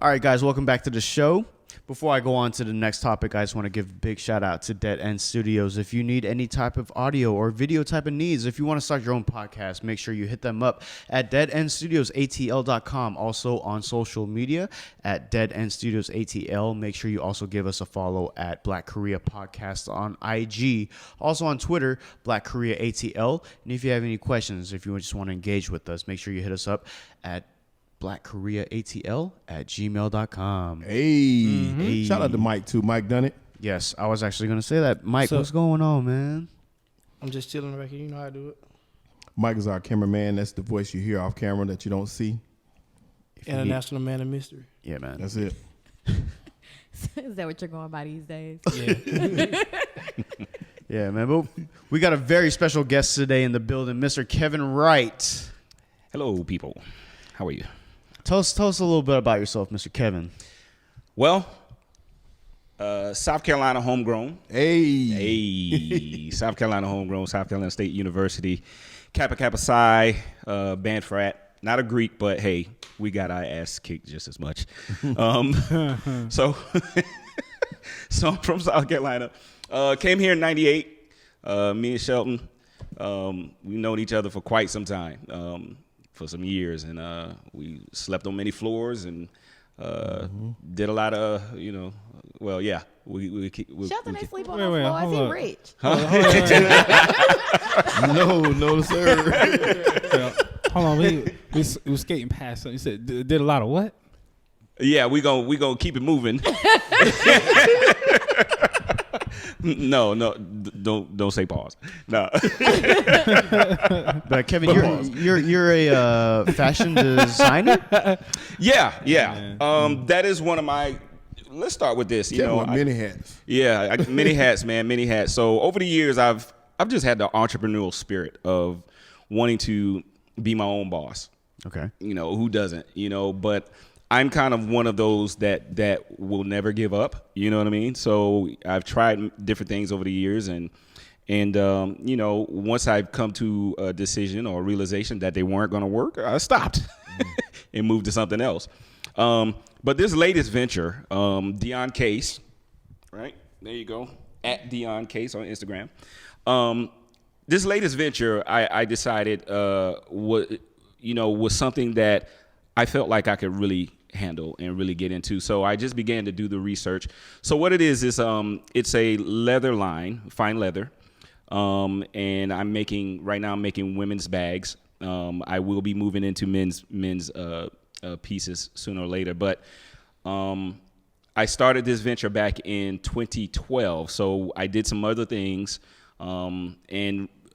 All right, guys, welcome back to the show. Before I go on to the next topic, I just want to give a big shout out to Dead End Studios. If you need any type of audio or video type of needs, if you want to start your own podcast, make sure you hit them up at deadendstudiosatl.com. Also on social media at Dead End Studios ATL. Make sure you also give us a follow at Black Korea Podcast on IG. Also on Twitter, Black Korea ATL. And if you have any questions, if you just want to engage with us, make sure you hit us up at blackkoreaatl@gmail.com. Hey. Shout out to Mike, too. Mike done it. Yes, I was actually going to say that. Mike, what's going on, man? I'm just chilling the record. You know how I do it. Mike is our cameraman. That's the voice you hear off camera that you don't see. International man of mystery. Yeah, man. That's it. Is that what you're going by these days? Yeah. Yeah, man. But we got a very special guest today in the building, Mr. Kevin Wright. Hello, people. How are you? Tell us a little bit about yourself, Mr. Kevin. Well, South Carolina homegrown. Hey. South Carolina homegrown, South Carolina State University, Kappa Kappa Psi, band frat. Not a Greek, but hey, we got our ass kicked just as much. So I'm from South Carolina. Came here in '98. Me and Shelton, we've known each other for quite some time. For some years, and we slept on many floors and did a lot of, well, yeah. We Shelton ain't sleep on the floor. Is he rich? No, sir. Hold on, we was skating past something. You said did a lot of what? Yeah, we gonna keep it moving. No, don't say pause. No. But Kevin, you're a fashion designer? Yeah. That is one of my. Let's start with this. Many hats. Yeah, many hats, man, many hats. So over the years, I've just had the entrepreneurial spirit of wanting to be my own boss. Okay. Who doesn't? But I'm kind of one of those that will never give up. You know what I mean? So I've tried different things over the years, and once I've come to a decision or a realization that they weren't going to work, I stopped and moved to something else. But this latest venture, Dion Case, right? There you go, at Dion Case on Instagram. This latest venture, I decided was something that I felt like I could really handle and really get into. So I just began to do the research. So what it is it's a leather line, fine leather. And I'm making women's bags. I will be moving into men's pieces sooner or later. But I started this venture back in 2012. So I did some other things. So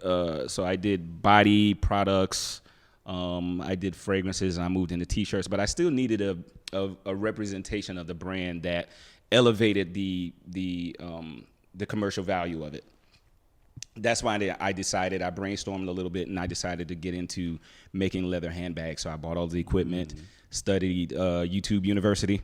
I did body products. I did fragrances, and I moved into T-shirts, but I still needed a representation of the brand that elevated the commercial value of it. That's why I brainstormed a little bit, and I decided to get into making leather handbags. So I bought all the equipment, studied YouTube University,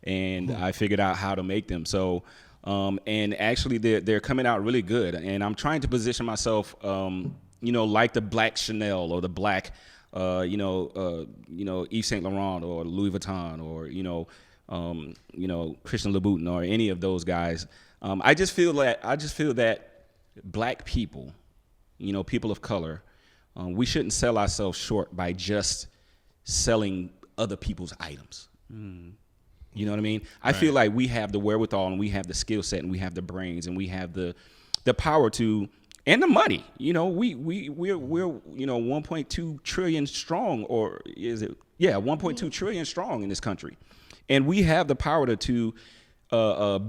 and I figured out how to make them. So, and actually they're coming out really good, and I'm trying to position myself, like the black Chanel or the black, Yves Saint Laurent or Louis Vuitton or Christian Louboutin or any of those guys. I just feel that black people, people of color, we shouldn't sell ourselves short by just selling other people's items. You know what I mean? I feel like we have the wherewithal and we have the skill set and we have the brains and we have the power to. And the money, we're 1.2 trillion strong, or is it? Yeah, 1.2 trillion strong in this country, and we have the power to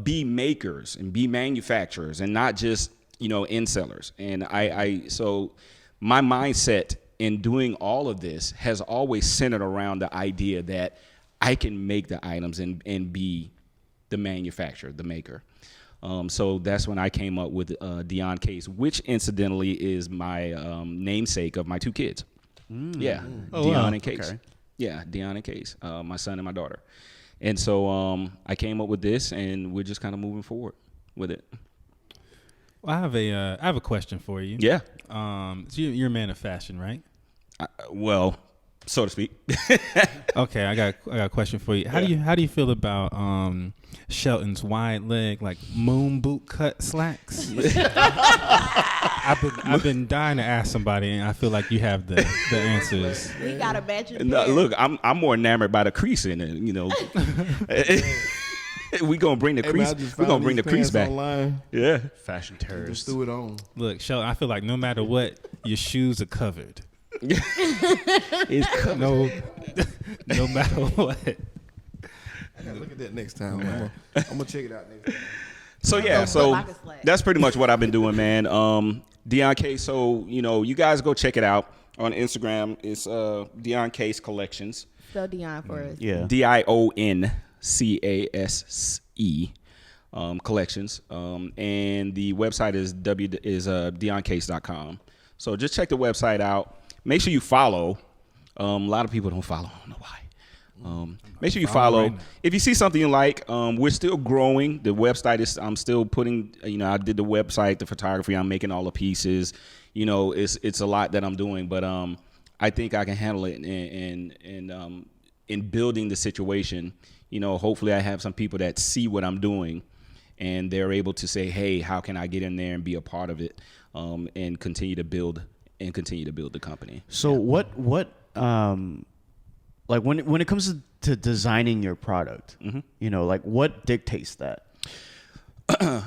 be makers and be manufacturers, and not just end sellers. And so my mindset in doing all of this has always centered around the idea that I can make the items and be the manufacturer, the maker. So that's when I came up with Dion Case, which incidentally is my namesake of my two kids. Yeah, Dion and Case. Okay. Yeah, Dion and Case, my son and my daughter. And so I came up with this, and we're just kind of moving forward with it. Well, I have a question for you. Yeah. So you're a man of fashion, right? Well, so to speak. Okay, I got a question for you. How do you feel about Shelton's wide leg, like moon boot cut slacks? I've been dying to ask somebody, and I feel like you have the answers. We got a match. No, look, I'm more enamored by the crease in it. You know, we gonna bring the crease. We're gonna bring the crease back. Online. Yeah, Fashion Just terrorist. threw it on. Look, Shelton, I feel like no matter what, your shoes are covered. it's covered. No matter what. I gotta look at that next time. I'm gonna check it out next time. So yeah, so like a slut. that's pretty much what I've been doing, man. Dion Case. So you guys go check it out on Instagram. It's Dion Case Collections. Spell Dion for us. Yeah. DIONCASE collections. And the website is dioncase.com. So just check the website out. Make sure you follow. A lot of people don't follow. I don't know why. Make sure you follow. Right now. If you see something you like, we're still growing. The website is. I'm still putting. I did the website, the photography. I'm making all the pieces. It's a lot that I'm doing, but I think I can handle it. And in building the situation, hopefully I have some people that see what I'm doing, and they're able to say, hey, how can I get in there and be a part of it, and continue to build the company. So what like when it comes to designing your product, like what dictates that? I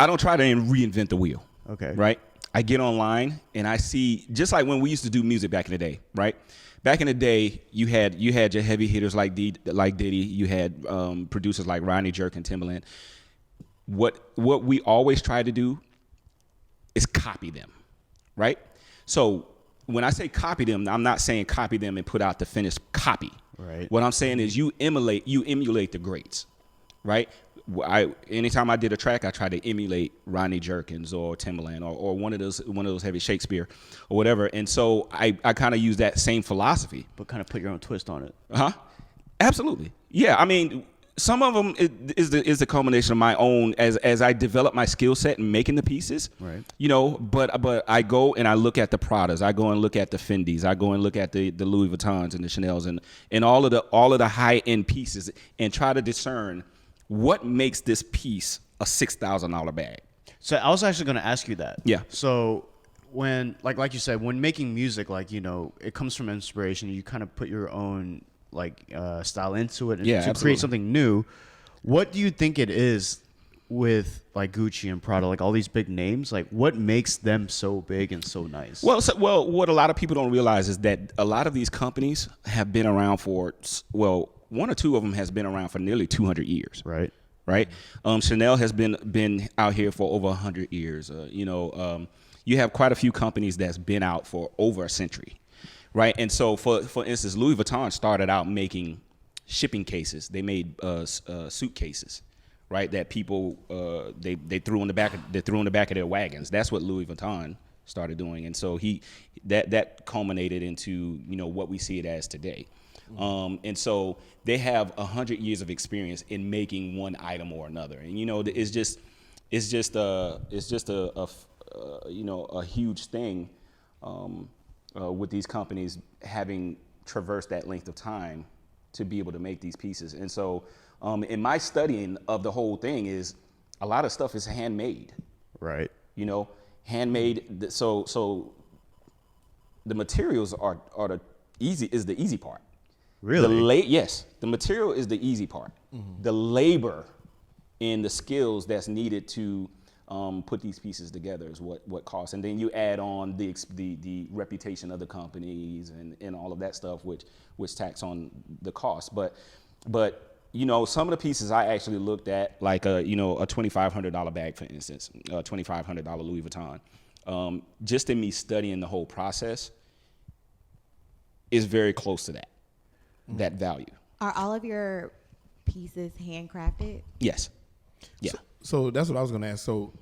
don't try to reinvent the wheel. Okay. Right? I get online and I see, just like when we used to do music back in the day, right? Back in the day, you had your heavy hitters like Diddy. You had producers like Ronnie Jerk and Timbaland. What we always try to do is copy them, right? So when I say copy them, I'm not saying copy them and put out the finished copy. Right. What I'm saying is you emulate the greats, right? Anytime I did a track, I tried to emulate Ronnie Jerkins or Timbaland or one of those heavy Shakespeare or whatever. And so I kind of use that same philosophy. But kind of put your own twist on it. Absolutely. Yeah. I mean, some of them is the culmination of my own as I develop my skill set in making the pieces. Right. But I go and I look at the Pradas. I go and look at the Fendis. I go and look at the Louis Vuittons and the Chanels and all of the high end pieces and try to discern what makes this piece a $6,000 bag. So I was actually going to ask you that. Yeah. So when like you said, when making music, it comes from inspiration. You kind of put your own style into it and to absolutely. create something new. What do you think it is with like Gucci and Prada, like all these big names? Like what makes them so big and so nice? Well, what a lot of people don't realize is that a lot of these companies have been around for, one or two of them has been around for nearly 200 years. Right. Right. Chanel has been out here for over 100 years. You have quite a few companies that's been out for over a century. Right. And so, for instance, Louis Vuitton started out making shipping cases. They made suitcases, right? That people they threw in the back of their wagons. That's what Louis Vuitton started doing. And so that culminated into what we see it as today. And so they have 100 years of experience in making one item or another. And it's just a huge thing. With these companies having traversed that length of time to be able to make these pieces. And so in my studying of the whole thing is a lot of stuff is handmade. Right. Handmade. So the materials are the easy part. Really? Yes, the material is the easy part. Mm-hmm. The labor and the skills that's needed to put these pieces together is what costs, and then you add on the reputation of the companies and all of that stuff, which tax on the cost. But some of the pieces I actually looked at, like a $2,500 bag, for instance, $2,500 Louis Vuitton. Just in me studying the whole process, is very close to that value. Are all of your pieces handcrafted? Yes. Yeah. So that's what I was going to ask. So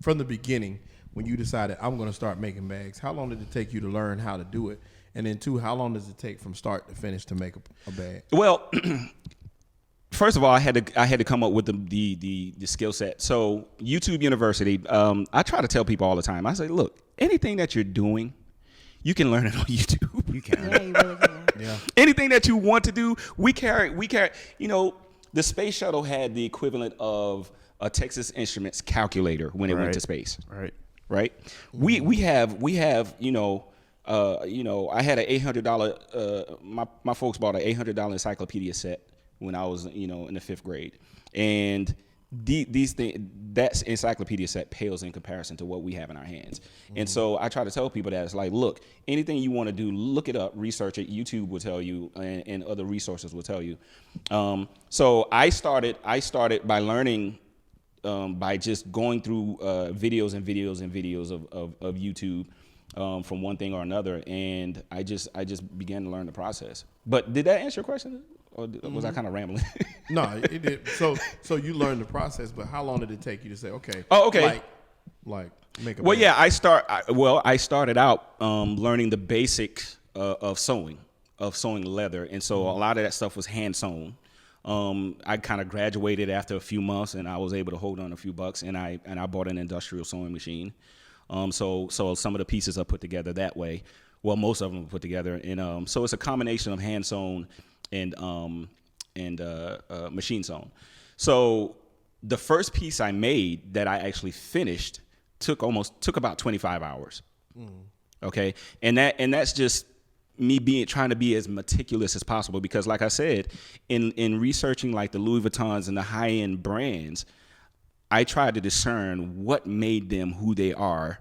from the beginning, when you decided I'm going to start making bags, how long did it take you to learn how to do it? And then two, how long does it take from start to finish to make a bag? Well, first of all, I had to come up with the skill set. So YouTube University, I try to tell people all the time. I say, look, anything that you're doing, You can learn it on YouTube. You can. Yeah, you really can. Yeah. Anything that you want to do, we carry, you know, the space shuttle had the equivalent of a Texas Instruments calculator when it went to space. Right. We have, you know, I had an $800, my folks bought an $800 encyclopedia set when I was, you know, in the 5th grade. And these things, that encyclopedia set pales in comparison to what we have in our hands. And so I try to tell people that it's like, look, anything you want to do, look it up, research it. YouTube will tell you, and other resources will tell you. So I started by learning by just going through videos of YouTube from one thing or another, and I just began to learn the process. But did that answer your question? Or was I kind of rambling? No, it did. So you learned the process, but how long did it take you to say, okay? Oh, okay. Like make a. Well, bag? yeah, I started out learning the basics of sewing leather, and so a lot of that stuff was hand sewn. I kind of graduated after a few months, and I was able to hold on a few bucks, and I bought an industrial sewing machine. So some of the pieces are put together that way. Well, most of them are put together, and so it's a combination of hand sewn and machine sewn. So the first piece I made that I actually finished took about 25 hours. Okay, and that's just me trying to be as meticulous as possible, because like I said, in researching like the Louis Vuittons and the high-end brands, I tried to discern what made them who they are,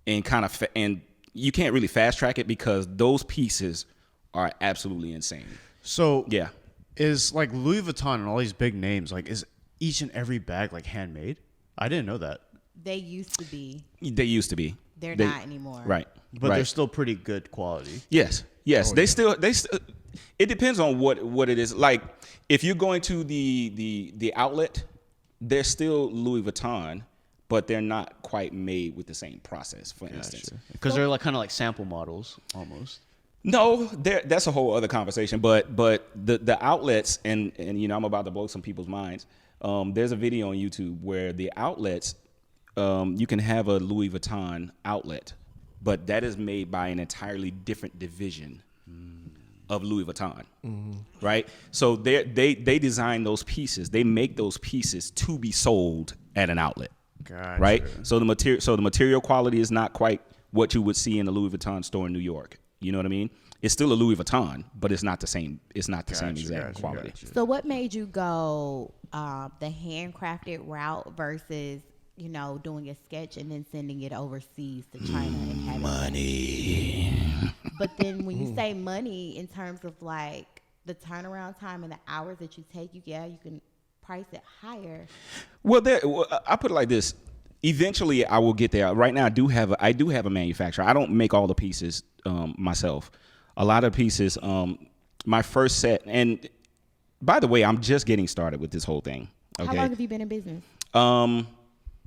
and and you can't really fast track it because those pieces are absolutely insane. So Yeah. is like Louis Vuitton and all these big names, like is each and every bag like handmade? I didn't know that. They used to be. They used to be. They're not anymore. Right. But right. they're still pretty good quality. Yes. They still it depends on what it is. Like if you're going to the outlet, they're still Louis Vuitton, but they're not quite made with the same process, for instance. Because they're like kind of like sample models almost. No, that's a whole other conversation. But the outlets, and you know, I'm about to blow some people's minds. There's a video on YouTube where the outlets, you can have a Louis Vuitton outlet, but that is made by an entirely different division of Louis Vuitton, right? So they design those pieces. They make those pieces to be sold at an outlet, Gotcha. right? So the material quality is not quite what you would see in a Louis Vuitton store in New York. You know what I mean? It's still a Louis Vuitton, but it's not the same. It's not the same exact quality. So what made you go the handcrafted route versus, you know, doing a sketch and then sending it overseas to China and having money? But then when you say money in terms of like the turnaround time and the hours that you take, you can price it higher. Well, I put it like this. Eventually, I will get there. Right now, I do have a manufacturer. I don't make all the pieces myself. A lot of pieces, my first set, and by the way, I'm just getting started with this whole thing. Okay? How long have you been in business?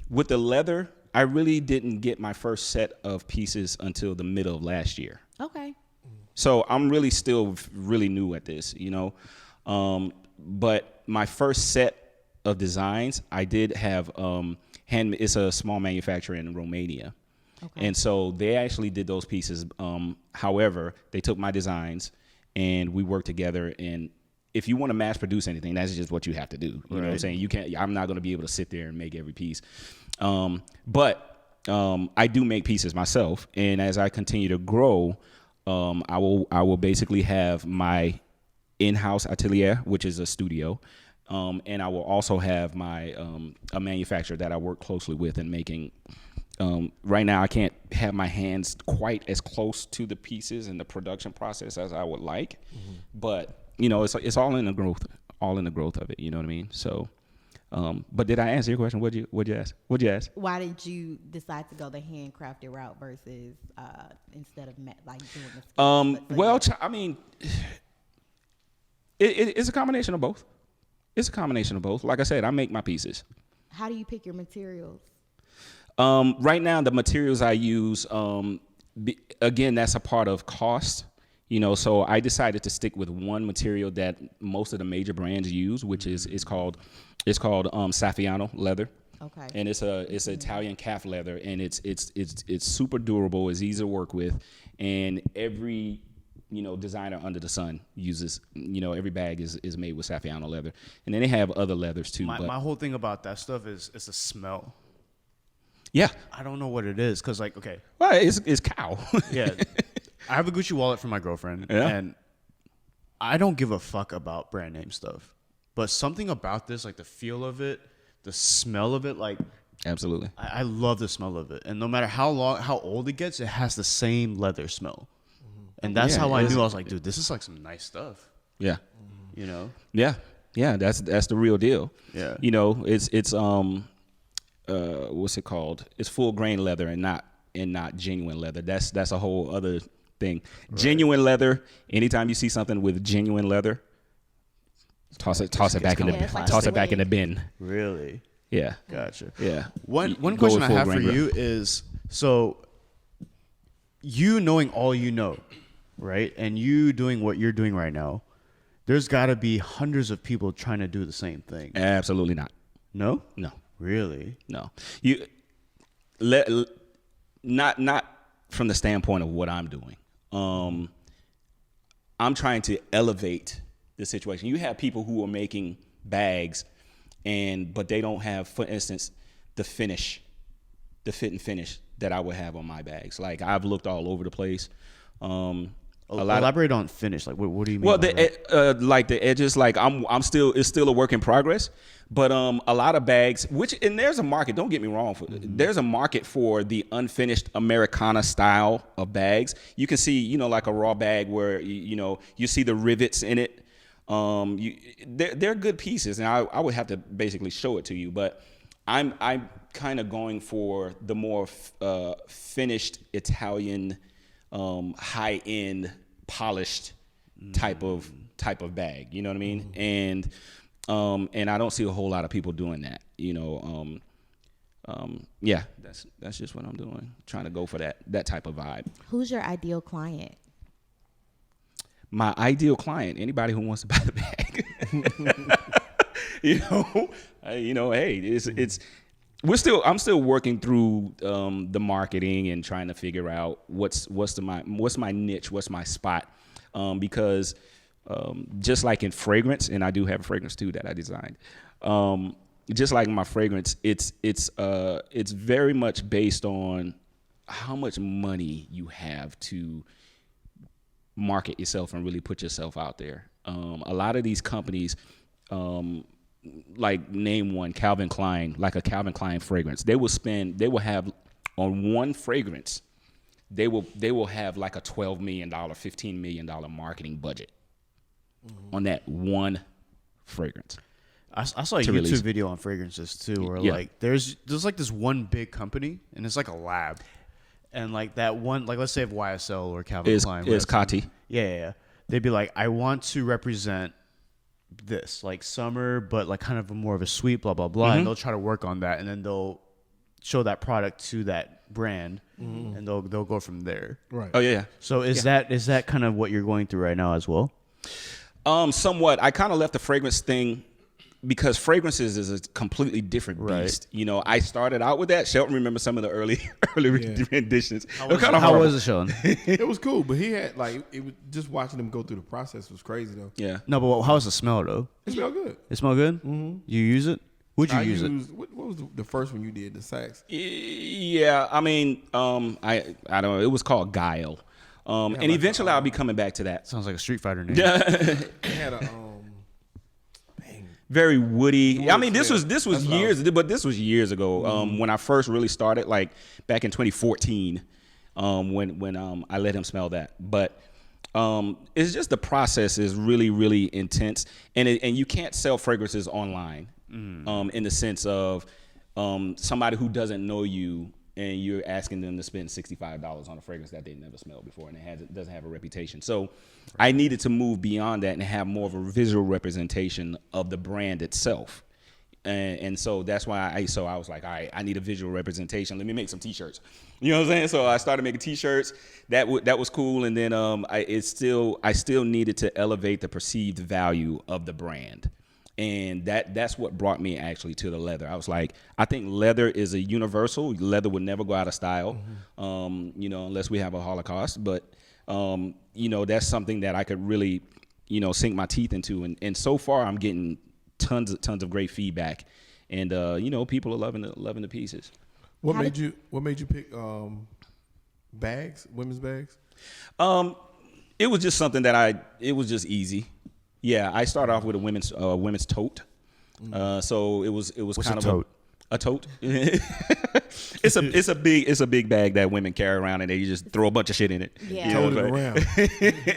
With the leather, I really didn't get my first set of pieces until the middle of last year. Okay. So I'm really still really new at this, you know. But my first set of designs, I did have it's a small manufacturer in Romania. Okay. And so they actually did those pieces. However, they took my designs and we worked together. And if you want to mass produce anything, that's just what you have to do. You know what I'm saying? I'm not going to be able to sit there and make every piece. But I do make pieces myself. And as I continue to grow, I will basically have my in-house atelier, which is a studio. And I will also have my a manufacturer that I work closely with in making. Right now, I can't have my hands quite as close to the pieces and the production process as I would like, but you know, it's all in the growth of it. You know what I mean? So, but did I answer your question? What'd you ask? Why did you decide to go the handcrafted route versus instead of like doing the sketch? I mean, it's a combination of both. It's a combination of both. Like I said, I make my pieces. How do you pick your materials? Right now, the materials I use, again, that's a part of cost. You know, so I decided to stick with one material that most of the major brands use, which is called Saffiano leather. Okay. And it's Italian calf leather, and it's super durable. It's easy to work with, and every designer under the sun uses, every bag is made with Saffiano leather, and then they have other leathers too. My whole thing about that stuff is it's a smell. Yeah, I don't know what it is because well, it's cow. yeah, I have a Gucci wallet for my girlfriend, and I don't give a fuck about brand name stuff, but something about this, like the feel of it, the smell of it, like Absolutely. I love the smell of it, and no matter how old it gets, it has the same leather smell, and that's how I knew. I was like, dude, this is like some nice stuff. Yeah. Yeah. Yeah. That's the real deal. Yeah. It's what's it called? It's full grain leather and not genuine leather. That's a whole other thing. Right. Genuine leather. Anytime you see something with genuine leather, toss it back in the bin. Really? Yeah. Gotcha. Yeah. One question I have for you is, so you knowing all you know, right? And you doing what you're doing right now, there's got to be hundreds of people trying to do the same thing. Absolutely not. No? No. Really? No. Not from the standpoint of what I'm doing. I'm trying to elevate the situation. You have people who are making bags but they don't have, for instance, the fit and finish that I would have on my bags. Like, I've looked all over the place. Elaborate on finish. Like, what do you mean? Well, like the edges, like it's still a work in progress. But a lot of bags, and there's a market. Don't get me wrong. There's a market for the unfinished Americana style of bags. You can see, like a raw bag where you see the rivets in it. They're good pieces, and I would have to basically show it to you. But I'm kind of going for the more finished Italian, high end, polished type of bag. You know what I mean? And I don't see a whole lot of people doing that. Yeah, that's just what I'm doing. Trying to go for that type of vibe. Who's your ideal client? My ideal client, anybody who wants to buy the bag. Hey, I'm still working through the marketing and trying to figure out what's my niche, what's my spot, because just like in fragrance, and I do have a fragrance too that I designed. Just like my fragrance, it's very much based on how much money you have to market yourself and really put yourself out there. A lot of these companies, like name one, Calvin Klein, like a Calvin Klein fragrance, they will have on one fragrance, they will have like a $12 million, $15 million marketing budget on that one fragrance. I saw a YouTube video on fragrances too, where like there's like this one big company, and it's like a lab. And like that one, like let's say if YSL or Calvin Klein is Coty. Yeah. They'd be like, I want to represent this, like summer, but like kind of more of a sweet, blah, blah, blah. And they'll try to work on that, and then they'll show that product to that brand, and they'll go from there. Right. Oh yeah. So is that kind of what you're going through right now as well? Somewhat. I kind of left the fragrance thing because fragrances is a completely different beast. Right. I started out with that. Shelton remember some of the early renditions. How was it, Shelton? It was cool, but he had it was just watching him go through the process was crazy though. Yeah. No, but how was the smell though? It smelled good. It smelled good? Mm-hmm. You use it? Would you use it? What was the first one you did? The sax? Yeah, I mean, I don't know. It was called Guile. And eventually I'll be coming back to that. Sounds like a Street Fighter name. It had a very woody. I mean, this was years, but this was years ago. When I first really started, like back in 2014, when I let him smell that. But it's just the process is really, really intense, and you can't sell fragrances online in the sense of somebody who doesn't know you and you're asking them to spend $65 on a fragrance that they never smelled before and it doesn't have a reputation. So I needed to move beyond that and have more of a visual representation of the brand itself. And so that's why I was like, all right, I need a visual representation. Let me make some T-shirts. You know what I'm saying? So I started making T-shirts. That was cool. And then I still needed to elevate the perceived value of the brand. And that's what brought me actually to the leather. I was like, I think leather is a universal. Leather would never go out of style, unless we have a Holocaust. But, that's something that I could really, sink my teeth into. And so far, I'm getting tons of great feedback. And, people are loving the pieces. What made you pick bags, women's bags? It was just something it was just easy. Yeah, I started off with a women's tote. So it was What's kind a of tote? a tote. It's a big bag that women carry around, and they just throw a bunch of shit in it. Yeah. You know Tote it what I'm around.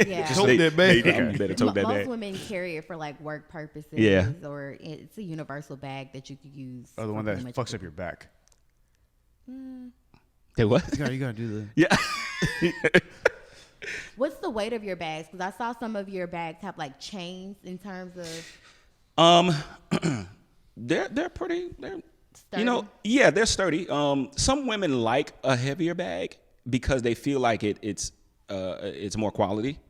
Yeah. Tote that bag. You better tote that Most bag. women carry it for like work purposes. Yeah. Or it's a universal bag that you could use. Oh, the for one that pretty much fucks up your back. They what? You gotta do the. Yeah. What's the weight of your bags? Because I saw some of your bags have like chains in terms of They're pretty. sturdy. They're sturdy. Some women like a heavier bag because they feel like it's more quality.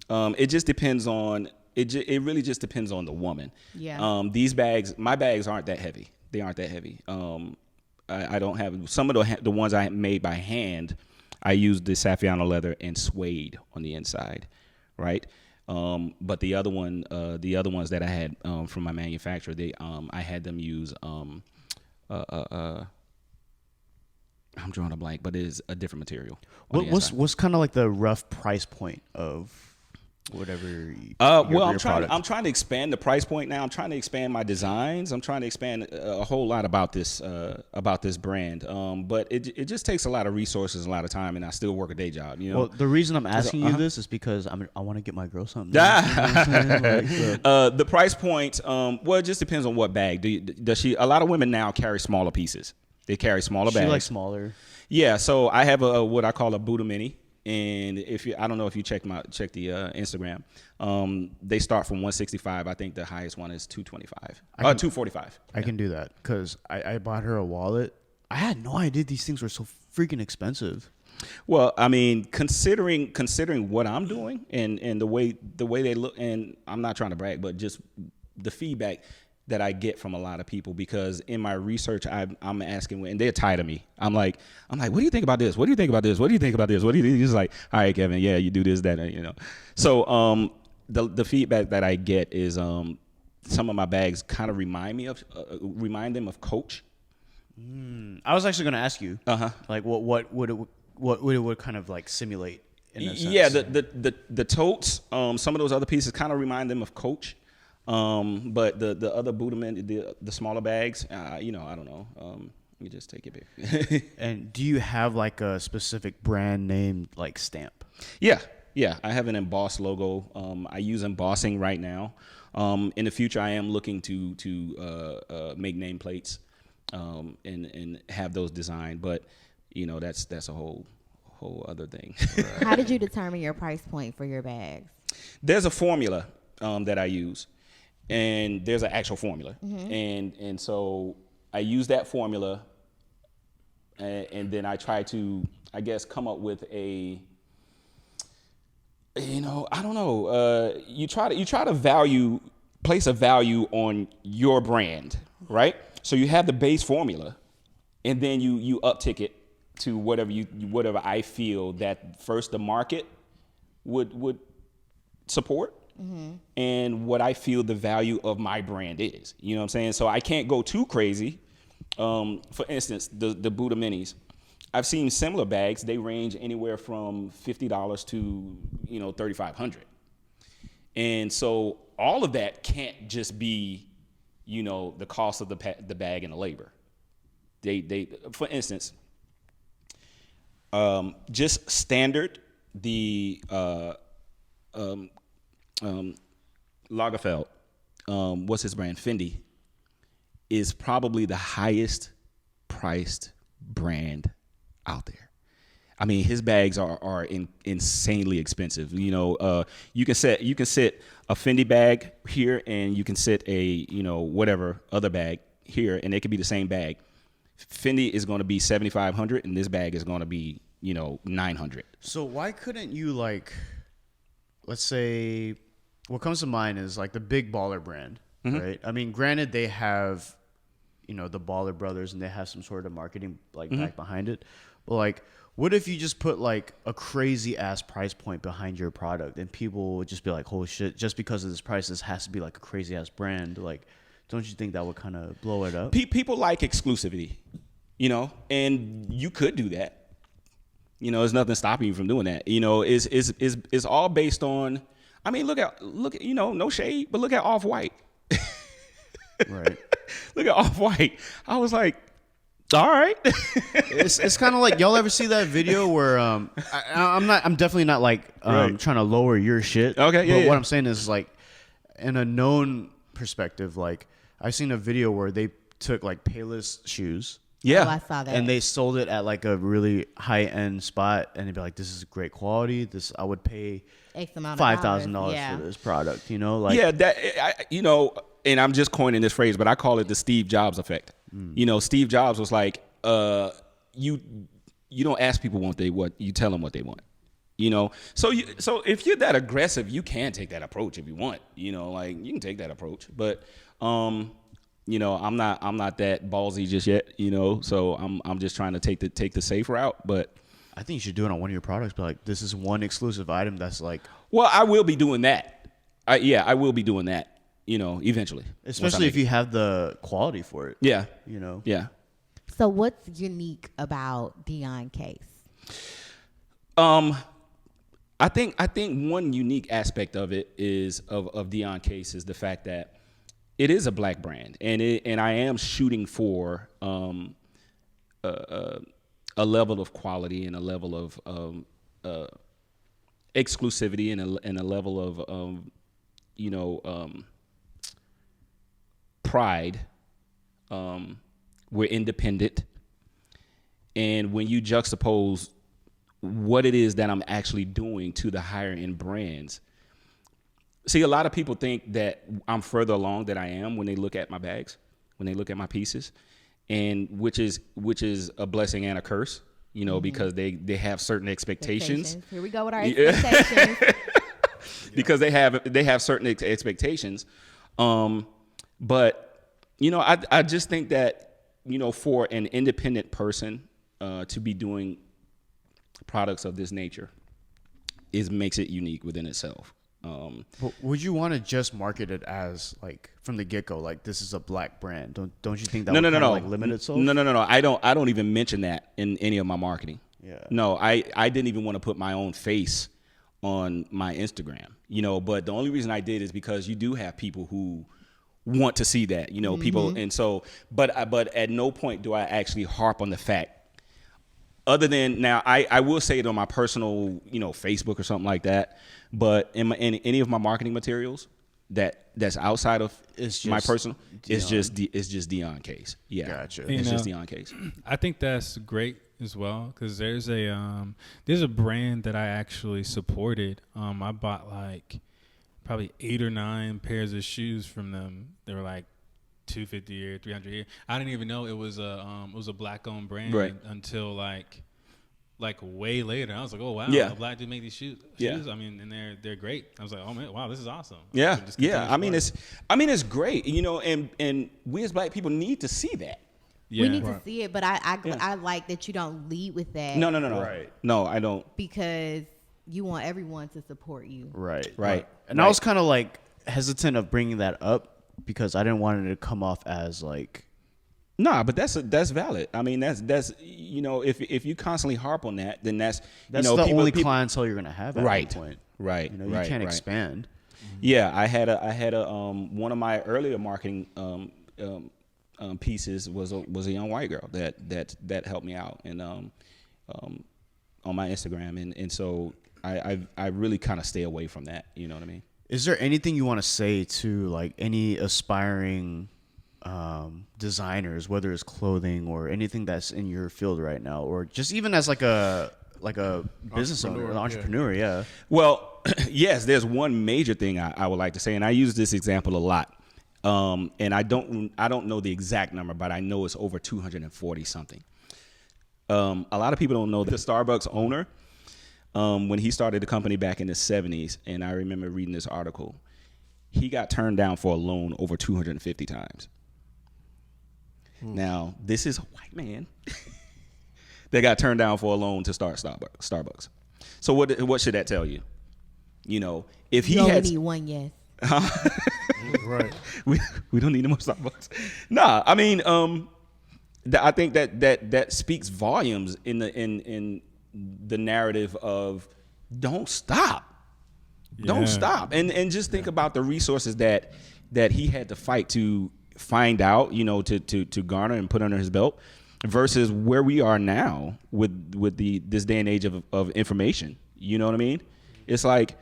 It just depends on it really just depends on the woman. Yeah. These bags, my bags aren't that heavy. They aren't that heavy. I don't have some of the ones I made by hand. I used the Saffiano leather and suede on the inside, right? But the other ones that I had from my manufacturer, I had them use I'm drawing a blank, but it is a different material. What's kind of like the rough price point of whatever? I'm trying to expand the price point now. I'm trying to expand my designs. I'm trying to expand a whole lot about this brand. But it just takes a lot of resources, a lot of time, and I still work a day job. Well, the reason I'm asking you this is because I want to get my girl something. You know what I'm saying? Like, the price point, it just depends on what bag. Does she? A lot of women now carry smaller pieces. They carry smaller bags. she likes smaller. Yeah, so I have what I call a Buddha Mini, and I don't know if you check the Instagram, they start from 165. I think the highest one is 225. 245. I can do that because I bought her a wallet. I had no idea these things were so freaking expensive. Well, I mean, considering what I'm doing and the way they look, and I'm not trying to brag, but just the feedback that I get from a lot of people, because in my research I'm asking, and they're tired of me. I'm like, what do you think about this? What do you think about this? What do you think about this? What do you think? He's like, all right, Kevin, yeah, you do this, that, So the feedback that I get is some of my bags kind of remind them of Coach. I was actually going to ask you, Uh-huh. like what would it kind of like simulate in a sense? Yeah, the totes, some of those other pieces kind of remind them of Coach. But the other Buddha, the smaller bags, I don't know. You just take it big. And do you have like a specific brand name like stamp? Yeah. I have an embossed logo. I use embossing right now. In the future, I am looking to make nameplates, and have those designed. But that's a whole other thing. How did you determine your price point for your bags? There's a formula that I use. And there's an actual formula, and so I use that formula, and then I try to, I guess, come up with a, I don't know. You try to place a value on your brand, right? So you have the base formula, and then you uptick it to whatever I feel that first the market would support. Mm-hmm. And what I feel the value of my brand is. You know what I'm saying? So I can't go too crazy. For instance, the Buddha Minis. I've seen similar bags. They range anywhere from $50 to $3,500. And so all of that can't just be the cost of the bag and the labor. They for instance, just standard the Lagerfeld, what's his brand? Fendi, is probably the highest priced brand out there. I mean, his bags are insanely expensive. You can set a Fendi bag here, and you can set a whatever other bag here, and it could be the same bag. Fendi is going to be $7,500, and this bag is going to be $900. So why couldn't you let's say, what comes to mind is like the big baller brand. right? I mean, granted, they have, the Baller Brothers, and they have some sort of marketing like back behind it. But like, what if you just put like a crazy ass price point behind your product, and people would just be like, "Holy shit!" Just because of this price, this has to be like a crazy ass brand. Like, don't you think that would kind of blow it up? People like exclusivity, and you could do that. There's nothing stopping you from doing that. It's all based on. I mean, look at no shade, but look at Off-White. Right. Look at Off-White. I was like, all right. It's kind of like, y'all ever see that video where I'm definitely not like Right. trying to lower your shit. Okay, yeah, But yeah. what I'm saying is like, in a known perspective, like I've seen a video where they took like Payless shoes. Yeah. Oh, I saw that. And they sold it at like a really high end spot, and they'd be like, "This is great quality. This I would pay X amount of $5,000 yeah. for this product." Like yeah, and I'm just coining this phrase, but I call it the Steve Jobs effect. Steve Jobs was like, you don't ask people what they want, you tell them what they want. So if you're that aggressive, you can take that approach if you want. Like you can take that approach, but I'm not that ballsy just yet. So I'm just trying to take the safe route, but. I think you should do it on one of your products, but like this is one exclusive item that's like, Well, I will be doing that. I will be doing that. Eventually. especially if you have the quality for it. Yeah. Yeah. So what's unique about Dion case? I think one unique aspect of it is of Dion case is the fact that it is a black brand, and I am shooting for a level of quality and a level of exclusivity and a level of pride. We're independent, and when you juxtapose what it is that I'm actually doing to the higher end brands, see, a lot of people think that I'm further along than I am when they look at my bags, when they look at my pieces, and which is a blessing and a curse, because they have certain expectations. Here we go with our expectations. Because they have certain expectations. But I just think that, for an independent person to be doing products of this nature makes it unique within itself. But would you want to just market it as like from the get go, like this is a black brand? Don't you think that would kind of like limit itself? No. I don't even mention that in any of my marketing. Yeah. No, I didn't even want to put my own face on my Instagram. But the only reason I did is because you do have people who want to see that, people, and so, but at no point do I actually harp on the fact. Other than now, I will say it on my personal, Facebook or something like that. But in any of my marketing materials that's outside of my personal, it's just Dion case. Yeah, Gotcha. It's just Dion case. I think that's great as well, because there's a brand that I actually supported. I bought like probably 8 or 9 pairs of shoes from them. They were like $250 a year, $300 a year. I didn't even know it was a black owned brand until like way later. I was like, oh wow, a black dude make these shoes. Yeah. I mean, and they're great. I was like, oh man, wow, this is awesome. Yeah, Just yeah. continue It's great, and we as black people need to see that. Yeah. We need to see it, but I like that you don't lead with that. No. Right. No, I don't. Because you want everyone to support you. Right. And I was kind of like hesitant of bringing that up because I didn't want it to come off as like. Nah, but that's valid. I mean, that's if you constantly harp on that, then that's the only clientele you're gonna have at that point. Right. You can't expand. Yeah, I had a one of my earlier marketing pieces was a young white girl that helped me out and on my Instagram, and so I really kind of stay away from that. You know what I mean? Is there anything you want to say to like any aspiring designers, whether it's clothing or anything that's in your field right now, or just even as like a business owner, an entrepreneur? Yeah. Well, yes, there's one major thing I would like to say, and I use this example a lot. And I don't know the exact number, but I know it's over 240 something. A lot of people don't know the Starbucks owner, when he started the company back in the 70s, and I remember reading this article, he got turned down for a loan over 250 times. Now, this is a white man that got turned down for a loan to start Starbucks. So what should that tell you? You know, if he you only had need one yes. Right. we don't need no more Starbucks. Nah, I mean, I think that speaks volumes in the narrative of don't stop. Don't stop. And just think about the resources that he had to fight to find out, you know, to garner and put under his belt versus where we are now with this day and age of information. You know what I mean? It's like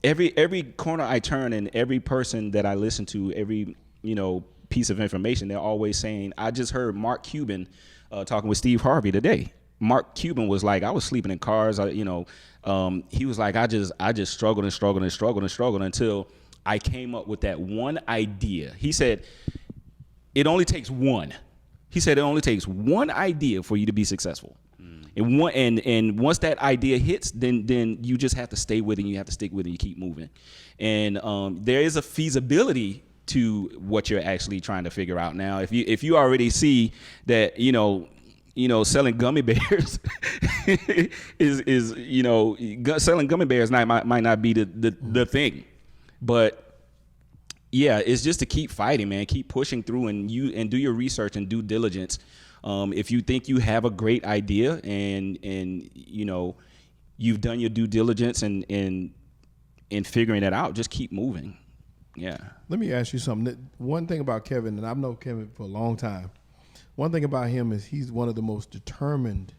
every corner I turn and every person that I listen to, every, you know, piece of information, they're always saying, I just heard Mark Cuban talking with Steve Harvey today. Mark Cuban was like, I was sleeping in cars, he was like, I just struggled until I came up with that one idea. He said, it only takes one. He said, it only takes one idea for you to be successful. And once that idea hits, then you just have to stay with it. And you have to stick with it. And you keep moving. And there is a feasibility to what you're actually trying to figure out now. If you already see that, you know, selling gummy bears is selling gummy bears might not be the thing, but yeah, it's just to keep fighting, man. Keep pushing through and do your research and due diligence. If you think you have a great idea and you know you've done your due diligence and figuring it out, just keep moving. Yeah. Let me ask you something. One thing about Kevin, and I've known Kevin for a long time. One thing about him is he's one of the most determined,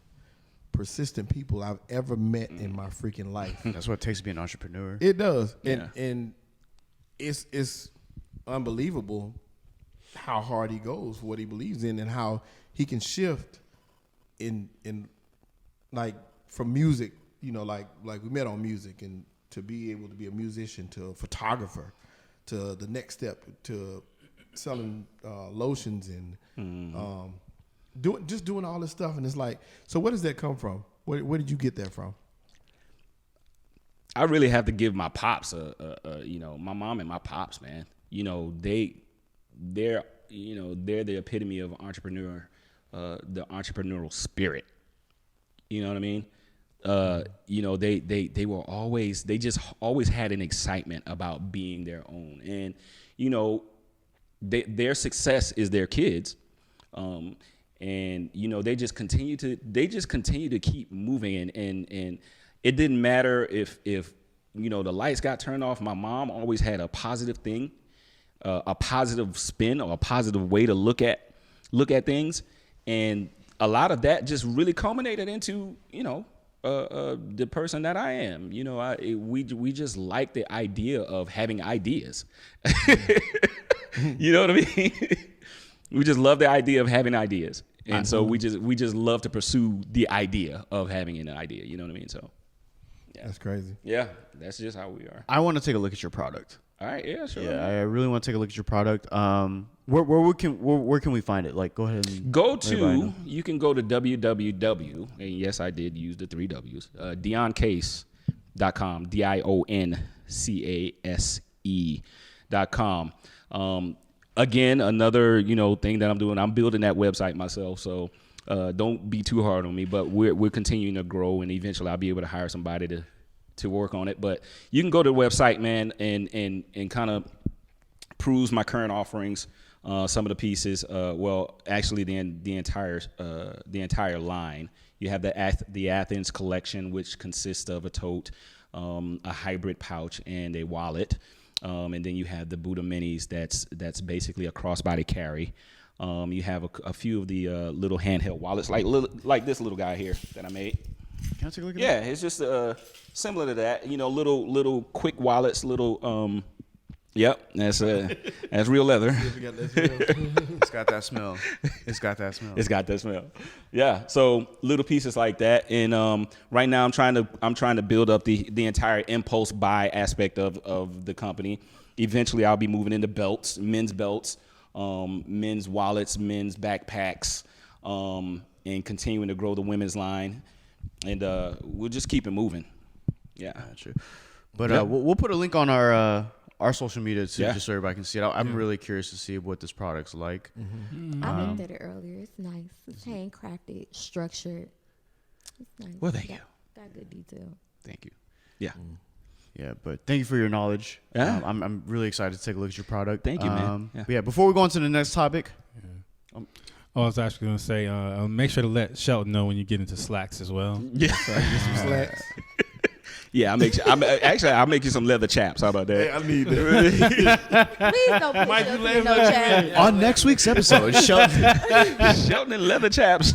persistent people I've ever met in my freaking life. That's what it takes to be an entrepreneur. It does. Yeah. And it's unbelievable how hard he goes for what he believes in and how he can shift in like from music, you know, like we met on music, and to be able to be a musician to a photographer to the next step to selling lotions and doing all this stuff. And it's like, so where does that come from? Where did you get that from? I really have to give my pops my mom and my pops, man. You know, they're the epitome of entrepreneur, the entrepreneurial spirit. You know what I mean? They were always, they just always had an excitement about being their own. And, you know, their success is their kids. And, you know, they just continue to keep moving. And it didn't matter if, you know, the lights got turned off. My mom always had a positive thing, a positive spin or a positive way to look at things. And a lot of that just really culminated into, you know, the person that I am. You know, we just like the idea of having ideas. You know what I mean? We just love the idea of having ideas. And so we just love to pursue the idea of having an idea. You know what I mean? So yeah. That's crazy. Yeah, that's just how we are. I want to take a look at your product. All right, yeah, sure. Yeah, I really want to take a look at your product. Where can we find it? Like, go ahead and you can go to www, and yes, I did use the 3 W's, DionCase.com, DionCase.com. Again, another, you know, thing that I'm doing, I'm building that website myself, so don't be too hard on me, but we're continuing to grow, and eventually I'll be able to hire somebody to work on it. But you can go to the website, man, and kind of peruse my current offerings, some of the pieces. Well, actually, the entire line. You have the Athens collection, which consists of a tote, a hybrid pouch, and a wallet. And then you have the Buddha Minis. That's basically a crossbody carry. You have a few of the little handheld wallets, like this little guy here that I made. Can I take a look at Yeah, it's just similar to that. You know, little quick wallets, little. Yep, that's real leather. It's got that smell. It's got that smell. Yeah, so little pieces like that, and right now I'm trying to build up the entire impulse buy aspect of the company. Eventually, I'll be moving into belts, men's wallets, men's backpacks, and continuing to grow the women's line, and we'll just keep it moving. Yeah, true. But we'll put a link on our our social media too, Yeah. just so everybody can see it. I'm really curious to see what this product's like. I looked at it earlier. It's nice. It's handcrafted, structured. It's nice. Well, thank you. Got good detail. Thank you. Yeah. Yeah, but thank you for your knowledge. Yeah. I'm really excited to take a look at your product. Thank you, man. But yeah, before we go on to the next topic, I was actually going to say, make sure to let Shelton know when you get into slacks as well. Yeah. So I can get some slacks. Yeah, I'll make you some leather chaps. How about that? I need that. Please don't put Shelton in no chat. on next week's episode, Shelton. Shelton and leather chaps.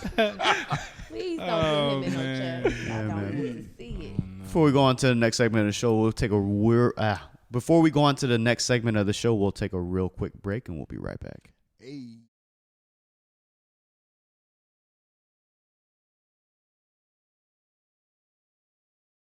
Please don't put him in no chat. I don't want to see it. Before we go on to the next segment of the show, we'll take a before we go on to the next segment of the show, we'll take a real quick break and we'll be right back. Hey.